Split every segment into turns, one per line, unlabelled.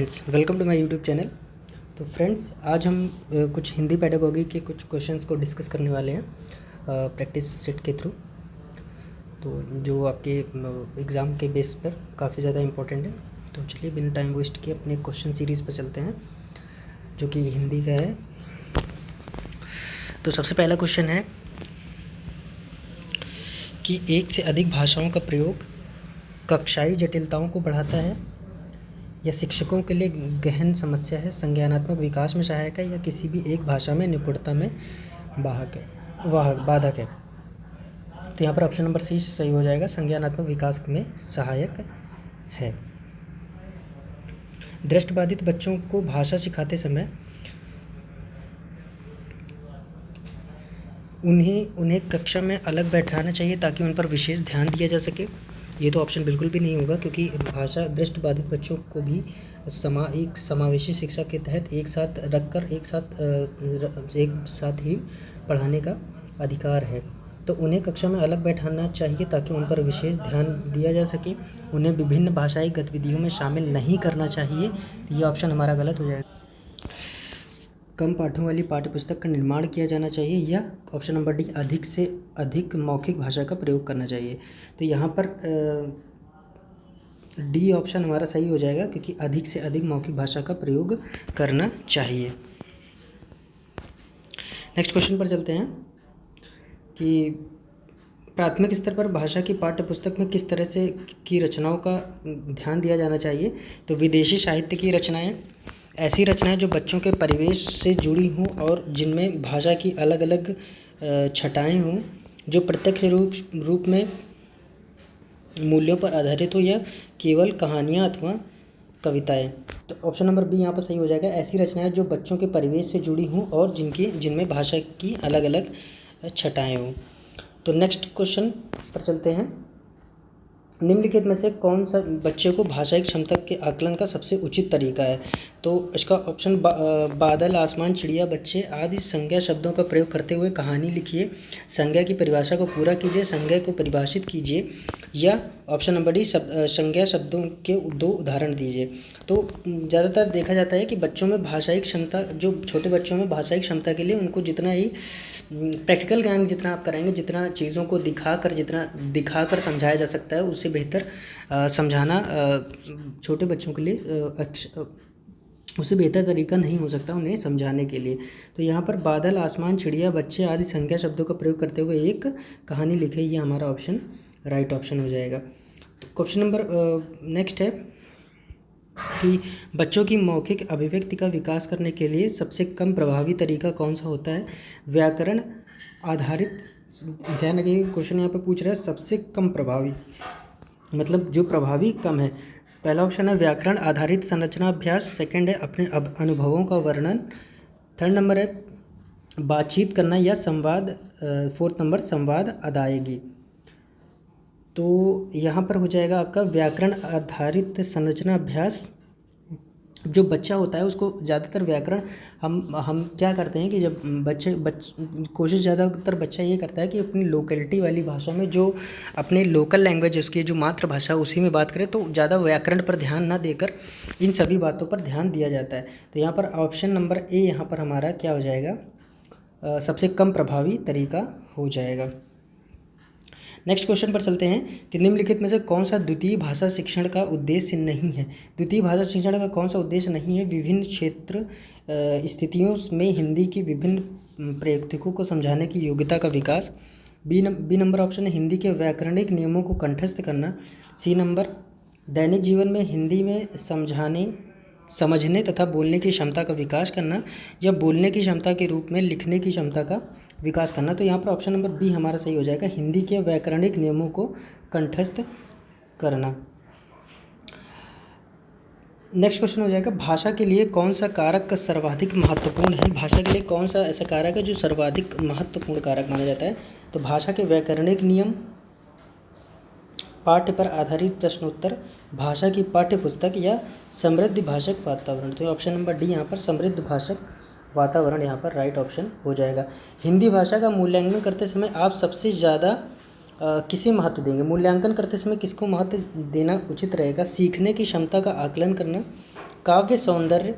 Friends, welcome to my YouTube channel. तो friends, आज हम कुछ हिंदी पेडागोगी के कुछ क्वेश्चंस को डिस्कस करने वाले हैं प्रैक्टिस सेट के थ्रू। तो जो आपके एग्ज़ाम के बेस पर काफ़ी ज़्यादा इम्पोर्टेंट है। तो चलिए बिना टाइम वेस्ट किए अपने क्वेश्चन सीरीज़ पर चलते हैं, जो कि हिंदी का है। तो सबसे पहला क्वेश्चन है कि एक से अधिक भाषाओं का प्रयोग कक्षाई जटिलताओं को बढ़ाता है या शिक्षकों के लिए गहन समस्या है, संज्ञानात्मक विकास में सहायक है, या किसी भी एक भाषा में निपुणता में बाधक है। तो यहाँ पर ऑप्शन नंबर सी सही हो जाएगा, संज्ञानात्मक विकास में सहायक है। दृष्टिबाधित बच्चों को भाषा सिखाते समय उन्हें कक्षा में अलग बैठाना चाहिए ताकि उन पर विशेष ध्यान दिया जा सके। ये तो ऑप्शन बिल्कुल भी नहीं होगा, क्योंकि भाषा दृष्टिबाधित बच्चों को भी एक समावेशी शिक्षा के तहत एक साथ रखकर एक साथ ही पढ़ाने का अधिकार है। तो उन्हें कक्षा में अलग बैठाना चाहिए ताकि उन पर विशेष ध्यान दिया जा सके। उन्हें विभिन्न भाषाई गतिविधियों में शामिल नहीं करना चाहिए। ये ऑप्शन हमारा गलत हो जाएगा। कम पाठों वाली पाठ्यपुस्तक का निर्माण किया जाना चाहिए, या ऑप्शन नंबर डी, अधिक से अधिक मौखिक भाषा का प्रयोग करना चाहिए। तो यहाँ पर डी ऑप्शन हमारा सही हो जाएगा, क्योंकि अधिक से अधिक मौखिक भाषा का प्रयोग करना चाहिए। नेक्स्ट क्वेश्चन पर चलते हैं कि प्राथमिक स्तर पर भाषा की पाठ्यपुस्तक में किस तरह से की रचनाओं का ध्यान दिया जाना चाहिए। तो विदेशी साहित्य की रचनाएं, ऐसी रचनाएं जो बच्चों के परिवेश से जुड़ी हों और जिनमें भाषा की अलग अलग छटाएं हों, जो प्रत्यक्ष रूप में मूल्यों पर आधारित हो, या केवल कहानियाँ अथवा कविताएं। तो ऑप्शन नंबर बी यहाँ पर सही हो जाएगा, ऐसी रचनाएं जो बच्चों के परिवेश से जुड़ी हों और जिनमें भाषा की अलग अलग छटाएं हों। तो नेक्स्ट क्वेश्चन पर चलते हैं। निम्नलिखित में से कौन सा बच्चे को भाषाई क्षमता के आकलन का सबसे उचित तरीका है। तो इसका ऑप्शन बादल, आसमान, चिड़िया, बच्चे आदि संज्ञा शब्दों का प्रयोग करते हुए कहानी लिखिए, संज्ञा की परिभाषा को पूरा कीजिए, संज्ञा को परिभाषित कीजिए, या ऑप्शन नंबर डी, संज्ञा शब्दों के 2 उदाहरण दीजिए। तो ज़्यादातर देखा जाता है कि बच्चों में भाषाई क्षमता, जो छोटे बच्चों में भाषाई क्षमता के लिए उनको जितना ही प्रैक्टिकल ज्ञान जितना आप कराएंगे, जितना चीज़ों को दिखाकर समझाया जा सकता है, उससे बेहतर समझाना छोटे बच्चों के लिए उससे बेहतर तरीका नहीं हो सकता उन्हें समझाने के लिए। तो यहाँ पर बादल, आसमान, चिड़िया, बच्चे आदि संज्ञा शब्दों का प्रयोग करते हुए एक कहानी लिखे, ये हमारा ऑप्शन राइट ऑप्शन हो जाएगा। तो क्वेश्चन नंबर नेक्स्ट है कि बच्चों की मौखिक अभिव्यक्ति का विकास करने के लिए सबसे कम प्रभावी तरीका कौन सा होता है। व्याकरण आधारित, ध्यान रखिए क्वेश्चन यहाँ पे पूछ रहा है सबसे कम प्रभावी, मतलब जो प्रभावी कम है। पहला ऑप्शन है व्याकरण आधारित संरचना अभ्यास, सेकंड है अपने अनुभवों का वर्णन, थर्ड नंबर है बातचीत करना या संवाद, फोर्थ नंबर संवाद अदायगी। तो यहाँ पर हो जाएगा आपका व्याकरण आधारित संरचना अभ्यास। जो बच्चा होता है उसको ज़्यादातर व्याकरण हम क्या करते हैं कि जब कोशिश ज़्यादातर बच्चा ये करता है कि अपनी लोकेलिटी वाली भाषा में, जो अपने लोकल लैंग्वेज उसकी जो मातृभाषा उसी में बात करे, तो ज़्यादा व्याकरण पर ध्यान ना देकर इन सभी बातों पर ध्यान दिया जाता है। तो यहाँ पर ऑप्शन नंबर ए यहाँ पर हमारा क्या हो जाएगा, सबसे कम प्रभावी तरीका हो जाएगा। नेक्स्ट क्वेश्चन पर चलते हैं कि निम्नलिखित में से कौन सा द्वितीय भाषा शिक्षण का उद्देश्य नहीं है। द्वितीय भाषा शिक्षण का कौन सा उद्देश्य नहीं है। विभिन्न क्षेत्र स्थितियों में हिंदी की विभिन्न प्रयुक्तिकों को समझाने की योग्यता का विकास। बी नंबर ऑप्शन है हिंदी के व्याकरणिक नियमों को कंठस्थ करना। सी नंबर दैनिक जीवन में हिंदी में समझने तथा बोलने की क्षमता का विकास करना, या बोलने की क्षमता के रूप में लिखने की क्षमता का विकास करना। तो यहाँ पर ऑप्शन नंबर बी हमारा सही हो जाएगा, हिंदी के व्याकरणिक नियमों को कंठस्थ करना। नेक्स्ट क्वेश्चन हो जाएगा, भाषा के लिए कौन सा कारक सर्वाधिक महत्वपूर्ण है। भाषा के लिए कौन सा ऐसा कारक है जो सर्वाधिक महत्वपूर्ण कारक माना जाता है। तो भाषा के व्याकरणिक नियम, पाठ्य पर आधारित प्रश्नोत्तर, भाषा की पाठ्यपुस्तक, या समृद्ध भाषक वातावरण। तो ऑप्शन नंबर डी यहाँ पर समृद्ध भाषक वातावरण यहाँ पर राइट ऑप्शन हो जाएगा। हिंदी भाषा का मूल्यांकन करते समय आप सबसे ज़्यादा किसे महत्व देंगे। मूल्यांकन करते समय किसको महत्व देना उचित रहेगा। सीखने की क्षमता का आकलन करना, काव्य सौंदर्य,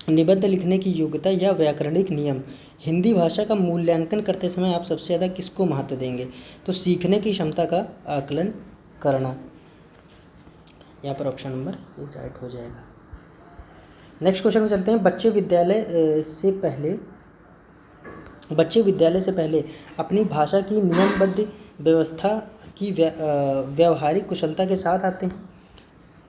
निबंध लिखने की योग्यता या व्याकरणिक नियम। हिंदी भाषा का मूल्यांकन करते समय आप सबसे ज़्यादा किसको महत्व देंगे? तो सीखने की क्षमता का आकलन करना। यहाँ पर ऑप्शन नंबर ए राइट हो जाएगा। नेक्स्ट क्वेश्चन में चलते हैं। बच्चे विद्यालय से पहले अपनी भाषा की नियमबद्ध व्यवस्था की व्यावहारिक कुशलता के साथ आते हैं,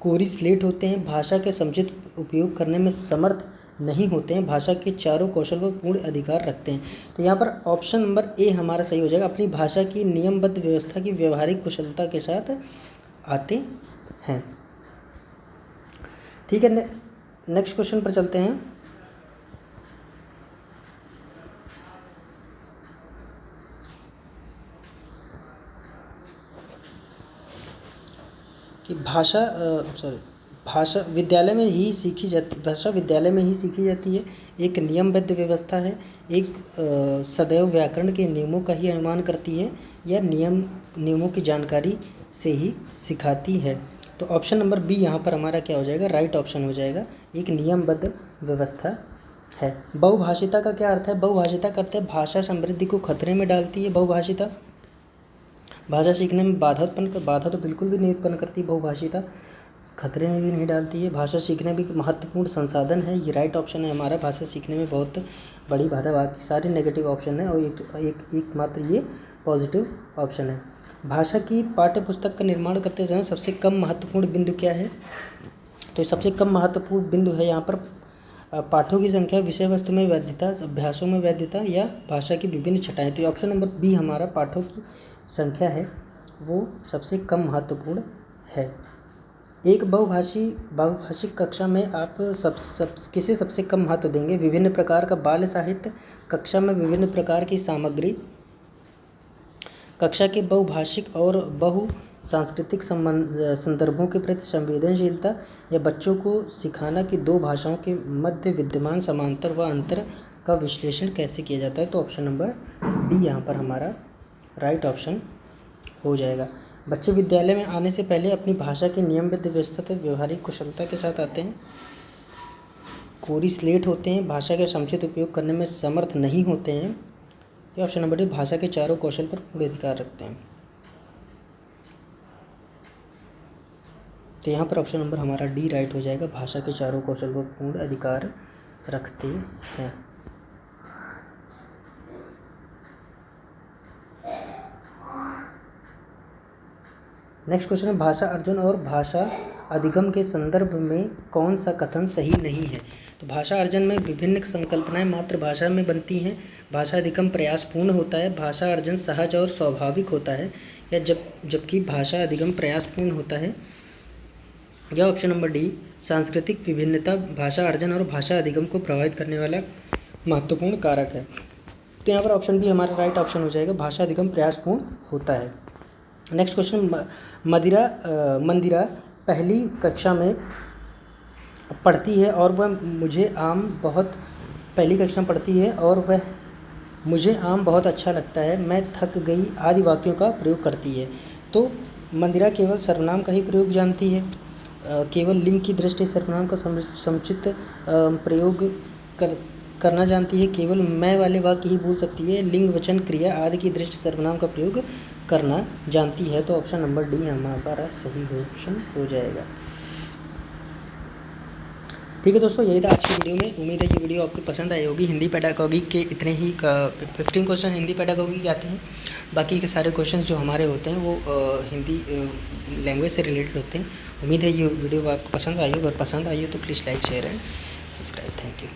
कोरी स्लेट होते हैं, भाषा के समुचित उपयोग करने में समर्थ नहीं होते हैं, भाषा के चारों कौशल पर पूर्ण अधिकार रखते हैं। तो यहाँ पर ऑप्शन नंबर ए हमारा सही हो जाएगा। अपनी भाषा की नियमबद्ध व्यवस्था की व्यावहारिक कुशलता के साथ आते हैं। ठीक है, नेक्स्ट क्वेश्चन पर चलते हैं। कि भाषा विद्यालय में ही सीखी जाती है। एक नियमबद्ध व्यवस्था है, एक सदैव व्याकरण के नियमों का ही अनुमान करती है, या नियमों की जानकारी से ही सिखाती है। तो ऑप्शन नंबर बी यहाँ पर हमारा क्या हो जाएगा? राइट ऑप्शन हो जाएगा। एक नियमबद्ध व्यवस्था है। बहुभाषिता का क्या अर्थ है? बहुभाषिता का अर्थ है भाषा समृद्धि को खतरे में डालती है। बहुभाषिता भाषा सीखने में बाधा तो बिल्कुल भी नहीं उत्पन्न करती। बहुभाषिता खतरे में भी नहीं डालती है। भाषा सीखने भी महत्वपूर्ण संसाधन है। ये राइट ऑप्शन है हमारा। भाषा सीखने में बहुत बड़ी बाधा, बाकी सारे नेगेटिव ऑप्शन है और एक मात्र ये पॉजिटिव ऑप्शन है। भाषा की पाठ्य पुस्तक का निर्माण करते समय सबसे कम महत्वपूर्ण बिंदु क्या है? तो सबसे कम महत्वपूर्ण बिंदु है यहाँ पर पाठों की संख्या, विषय वस्तु में वैधता, अभ्यासों में वैधता, या भाषा की विभिन्न छटाएँ। तो ऑप्शन नंबर बी हमारा पाठों की संख्या है वो सबसे कम महत्वपूर्ण है। एक बहुभाषिक कक्षा में आप किसे सबसे कम महत्व देंगे? विभिन्न प्रकार का बाल साहित्य, कक्षा में विभिन्न प्रकार की सामग्री, कक्षा के बहुभाषिक और बहु सांस्कृतिक संदर्भों के प्रति संवेदनशीलता, या बच्चों को सिखाना कि दो भाषाओं के मध्य विद्यमान समांतर व अंतर का विश्लेषण कैसे किया जाता है। तो ऑप्शन नंबर डी यहाँ पर हमारा राइट ऑप्शन हो जाएगा। बच्चे विद्यालय में आने से पहले अपनी भाषा की नियमबद्ध व्यवस्था पर व्यवहारिक कुशलता के साथ आते हैं, कोरी स्लेट होते हैं, भाषा के समुचित उपयोग करने में समर्थ नहीं होते हैं। ये ऑप्शन नंबर डी भाषा के चारों कौशल पर पूर्ण अधिकार रखते हैं। तो यहाँ पर ऑप्शन नंबर हमारा डी राइट हो जाएगा। भाषा के चारों कौशल पर पूर्ण अधिकार रखते हैं। नेक्स्ट क्वेश्चन है भाषा अर्जन और भाषा अधिगम के संदर्भ में कौन सा कथन सही नहीं है? तो भाषा अर्जन में विभिन्न संकल्पनाएं मातृभाषा में बनती हैं, भाषा अधिगम प्रयासपूर्ण होता है, भाषा अर्जन सहज और स्वाभाविक होता है, या जबकि भाषा अधिगम प्रयासपूर्ण होता है, या ऑप्शन नंबर डी सांस्कृतिक विभिन्नता भाषा अर्जन और भाषा अधिगम को प्रभावित करने वाला महत्वपूर्ण कारक है। तो यहाँ पर ऑप्शन बी हमारा राइट ऑप्शन हो जाएगा। भाषा अधिगम प्रयासपूर्ण होता है। नेक्स्ट क्वेश्चन, मंदिरा पहली कक्षा में पढ़ती है और वह मुझे आम बहुत अच्छा लगता है, मैं थक गई आदि वाक्यों का प्रयोग करती है। तो मंदिरा केवल सर्वनाम का ही प्रयोग जानती है, केवल लिंग की दृष्टि सर्वनाम का समुचित प्रयोग करना जानती है, केवल मैं वाले वाक्य ही बोल सकती है, लिंग वचन क्रिया आदि की दृष्टि सर्वनाम का प्रयोग करना जानती है। तो ऑप्शन नंबर डी हमारा सही ऑप्शन हो जाएगा। ठीक है दोस्तों, यही था आज की वीडियो में। उम्मीद है ये वीडियो आपको पसंद आई होगी। हिंदी पेडागॉजी के इतने ही 15 क्वेश्चन हिंदी पेडागॉजी के आते हैं, बाकी के सारे क्वेश्चन जो हमारे होते हैं वो हिंदी लैंग्वेज से रिलेटेड होते हैं। उम्मीद है ये वीडियो आपको पसंद आई हो। अगर पसंद आई हो तो please like share and subscribe. Thank you.